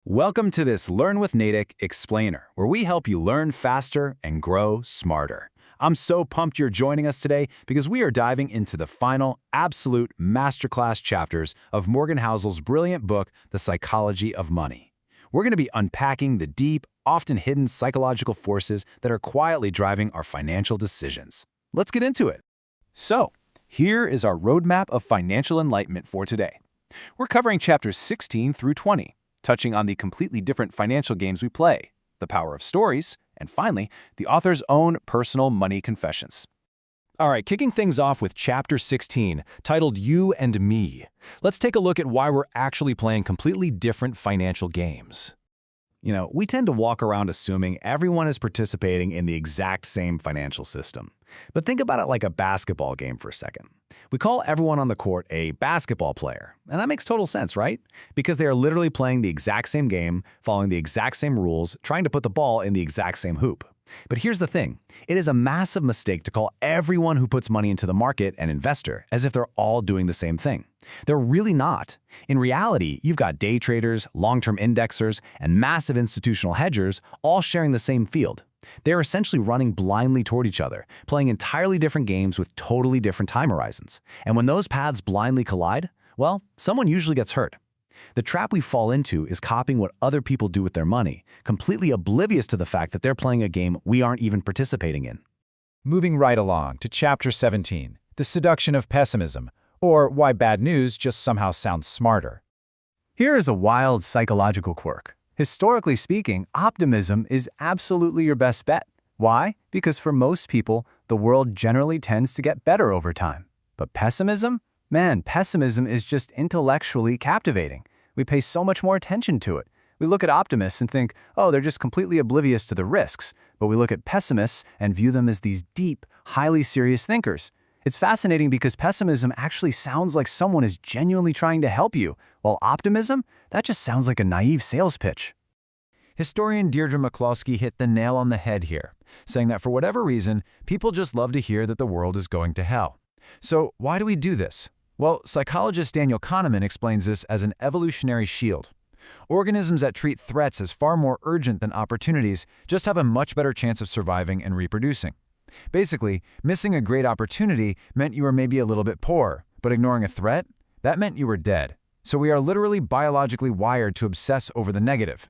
Welcome to this Learn with Natick Explainer, where we help you learn faster and grow smarter. I'm so pumped you're joining us today because we are diving into the final, absolute masterclass chapters of Morgan Housel's brilliant book, The Psychology of Money. We're going to be unpacking the deep, often hidden psychological forces that are quietly driving our financial decisions. Let's get into it. So, here is our roadmap of financial enlightenment for today. We're covering chapters 16 through 20. Touching on the completely different financial games we play, the power of stories, and finally, the author's own personal money confessions. All right, kicking things off with Chapter 16, titled You and Me. Let's take a look at why we're actually playing completely different financial games. You know, we tend to walk around assuming everyone is participating in the exact same financial system. But think about it like a basketball game for a second. We call everyone on the court a basketball player, and that makes total sense, right? Because they are literally playing the exact same game, following the exact same rules, trying to put the ball in the exact same hoop. But here's the thing. It is a massive mistake to call everyone who puts money into the market an investor, as if they're all doing the same thing. They're really not. In reality, you've got day traders, long-term indexers, and massive institutional hedgers all sharing the same field. They're essentially running blindly toward each other, playing entirely different games with totally different time horizons. And when those paths blindly collide, well, someone usually gets hurt. The trap we fall into is copying what other people do with their money, completely oblivious to the fact that they're playing a game we aren't even participating in. Moving right along to Chapter 17, The Seduction of Pessimism, or Why Bad News Just Somehow Sounds Smarter. Here is a wild psychological quirk. Historically speaking, optimism is absolutely your best bet. Why? Because for most people, the world generally tends to get better over time. But pessimism? Man, pessimism is just intellectually captivating. We pay so much more attention to it. We look at optimists and think, oh, they're just completely oblivious to the risks. But we look at pessimists and view them as these deep, highly serious thinkers. It's fascinating because pessimism actually sounds like someone is genuinely trying to help you, while optimism, that just sounds like a naive sales pitch. Historian Deirdre McCloskey hit the nail on the head here, saying that for whatever reason, people just love to hear that the world is going to hell. So why do we do this? Well, psychologist Daniel Kahneman explains this as an evolutionary shield. Organisms that treat threats as far more urgent than opportunities just have a much better chance of surviving and reproducing. Basically, missing a great opportunity meant you were maybe a little bit poor, but ignoring a threat, that meant you were dead. So we are literally biologically wired to obsess over the negative.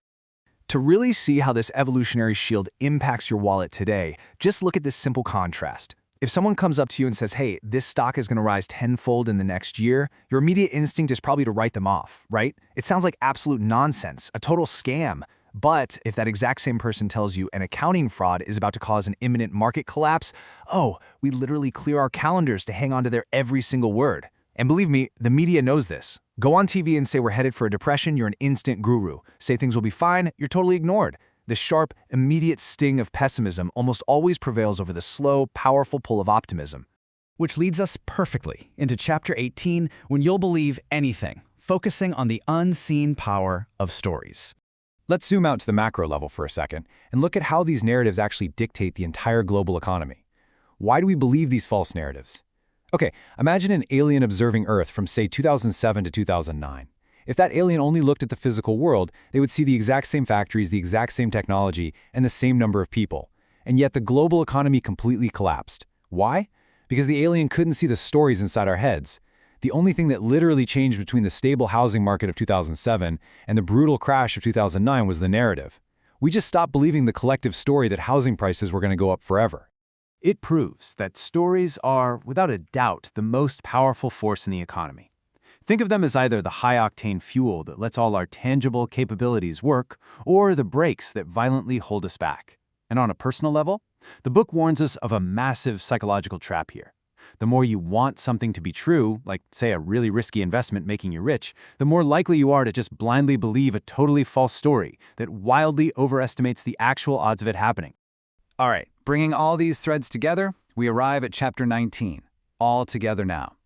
To really see how this evolutionary shield impacts your wallet today, just look at this simple contrast. If someone comes up to you and says, hey, this stock is going to rise tenfold in the next year, your immediate instinct is probably to write them off, right? It sounds like absolute nonsense, a total scam. But if that exact same person tells you an accounting fraud is about to cause an imminent market collapse, oh, we literally clear our calendars to hang on to their every single word. And believe me, the media knows this. Go on TV and say we're headed for a depression, you're an instant guru. Say things will be fine, you're totally ignored. The sharp, immediate sting of pessimism almost always prevails over the slow, powerful pull of optimism. Which leads us perfectly into Chapter 18, when you'll believe anything, focusing on the unseen power of stories. Let's zoom out to the macro level for a second and look at how these narratives actually dictate the entire global economy. Why do we believe these false narratives? Okay, imagine an alien observing Earth from, say, 2007 to 2009. If that alien only looked at the physical world, they would see the exact same factories, the exact same technology, and the same number of people. And yet the global economy completely collapsed. Why? Because the alien couldn't see the stories inside our heads. The only thing that literally changed between the stable housing market of 2007 and the brutal crash of 2009 was the narrative. We just stopped believing the collective story that housing prices were going to go up forever. It proves that stories are, without a doubt, the most powerful force in the economy. Think of them as either the high-octane fuel that lets all our tangible capabilities work, or the brakes that violently hold us back. And on a personal level, the book warns us of a massive psychological trap here. The more you want something to be true, like, say, a really risky investment making you rich, the more likely you are to just blindly believe a totally false story that wildly overestimates the actual odds of it happening. All right, bringing all these threads together, we arrive at Chapter 19, All Together Now.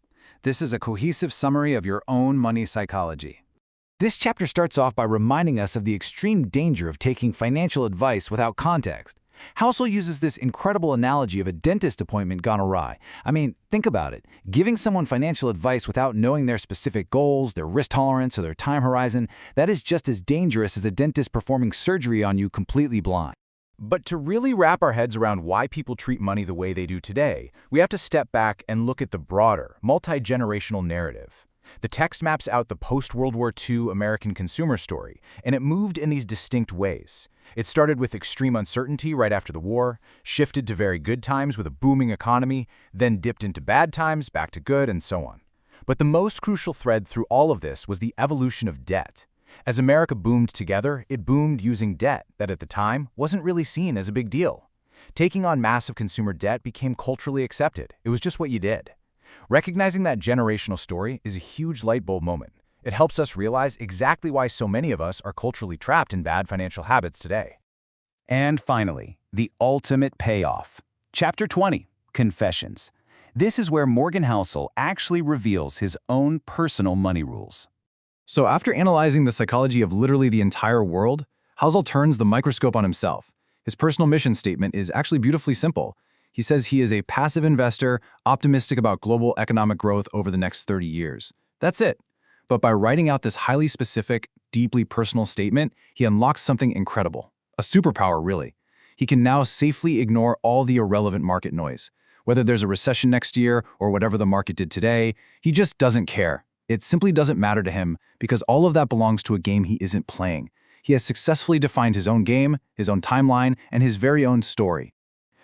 This is a cohesive summary of your own money psychology. This chapter starts off by reminding us of the extreme danger of taking financial advice without context. Housel uses this incredible analogy of a dentist appointment gone awry. I mean, think about it. Giving someone financial advice without knowing their specific goals, their risk tolerance, or their time horizon, that is just as dangerous as a dentist performing surgery on you completely blind. But to really wrap our heads around why people treat money the way they do today, we have to step back and look at the broader, multi-generational narrative. The text maps out the post-World War II American consumer story, and it moved in these distinct ways. It started with extreme uncertainty right after the war, shifted to very good times with a booming economy, then dipped into bad times, back to good, and so on. But the most crucial thread through all of this was the evolution of debt. As America boomed together, it boomed using debt that at the time wasn't really seen as a big deal. Taking on massive consumer debt became culturally accepted. It was just what you did. Recognizing that generational story is a huge light bulb moment. It helps us realize exactly why so many of us are culturally trapped in bad financial habits today. And finally, the ultimate payoff. Chapter 20, Confessions. This is where Morgan Housel actually reveals his own personal money rules. So after analyzing the psychology of literally the entire world, Housel turns the microscope on himself. His personal mission statement is actually beautifully simple. He says he is a passive investor, optimistic about global economic growth over the next 30 years. That's it. But by writing out this highly specific, deeply personal statement, he unlocks something incredible. A superpower, really. He can now safely ignore all the irrelevant market noise. Whether there's a recession next year or whatever the market did today, he just doesn't care. It simply doesn't matter to him because all of that belongs to a game he isn't playing. He has successfully defined his own game, his own timeline, and his very own story.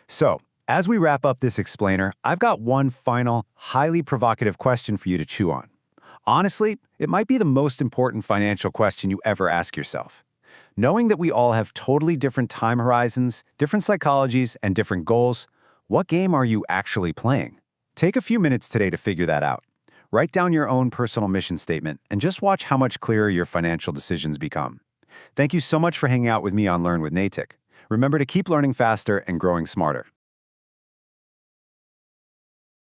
So, as we wrap up this explainer, I've got one final, highly provocative question for you to chew on. Honestly, it might be the most important financial question you ever ask yourself. Knowing that we all have totally different time horizons, different psychologies, and different goals, what game are you actually playing? Take a few minutes today to figure that out. Write down your own personal mission statement and just watch how much clearer your financial decisions become. Thank you so much for hanging out with me on Learn with Natick. Remember to keep learning faster and growing smarter.